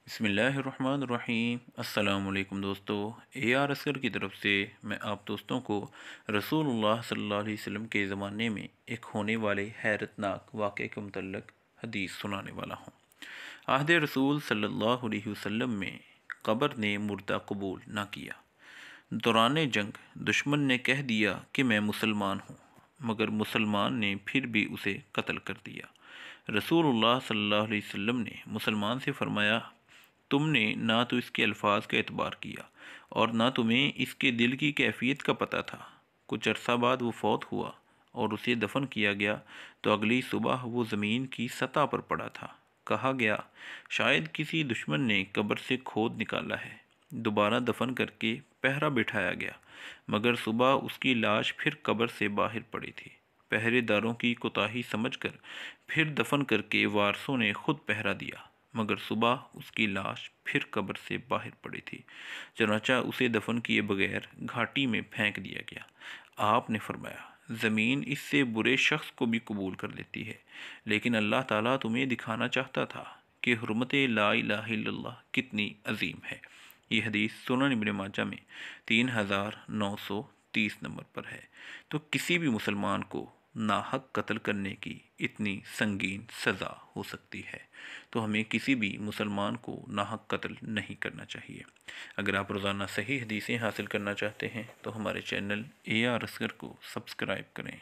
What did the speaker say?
بسم اللہ الرحمن الرحیم۔ السلام علیکم دوستو، اے آر اسکر کی طرف سے میں آپ دوستوں کو رسول اللہ صلی اللہ علیہ وسلم کے زمانے میں ایک ہونے والے حیرت ناک واقعے کے متعلق حدیث سنانے والا ہوں۔ عہد رسول صلی اللہ علیہ وسلم میں قبر نے مردہ قبول نہ کیا۔ دوران جنگ دشمن نے کہہ دیا کہ میں مسلمان ہوں، مگر مسلمان نے پھر بھی اسے قتل کر دیا۔ رسول اللہ صلی اللہ علیہ وسلم نے مسلمان سے فرمایا، تم نے نہ تو اس کے الفاظ کا اعتبار کیا اور نہ تمہیں اس کے دل کی کیفیت کا پتہ تھا۔ کچھ عرصہ بعد وہ فوت ہوا اور اسے دفن کیا گیا تو اگلی صبح وہ زمین کی سطح پر پڑا تھا۔ کہا گیا، شاید کسی دشمن نے قبر سے کھود نکالا ہے۔ دوبارہ دفن کر کے پہرا بٹھایا گیا، مگر صبح اس کی لاش پھر قبر سے باہر پڑی تھی۔ پہرے داروں کی کوتاہی سمجھ کر پھر دفن کر کے وارثوں نے خود پہرا دیا، مگر صبح اس کی لاش پھر قبر سے باہر پڑی تھی۔ چنانچہ اسے دفن کیے بغیر گھاٹی میں پھینک دیا گیا۔ آپ نے فرمایا، زمین اس سے برے شخص کو بھی قبول کر لیتی ہے، لیکن اللہ تعالیٰ تمہیں دکھانا چاہتا تھا کہ حرمت لا الہ الا اللہ کتنی عظیم ہے۔ یہ حدیث سنن ابن ماجہ میں 3930 نمبر پر ہے۔ تو کسی بھی مسلمان کو ناحق قتل کرنے کی اتنی سنگین سزا ہو سکتی ہے، تو ہمیں کسی بھی مسلمان کو ناحق قتل نہیں کرنا چاہیے۔ اگر آپ روزانہ صحیح حدیثیں حاصل کرنا چاہتے ہیں تو ہمارے چینل اے آر اصغر کو سبسکرائب کریں۔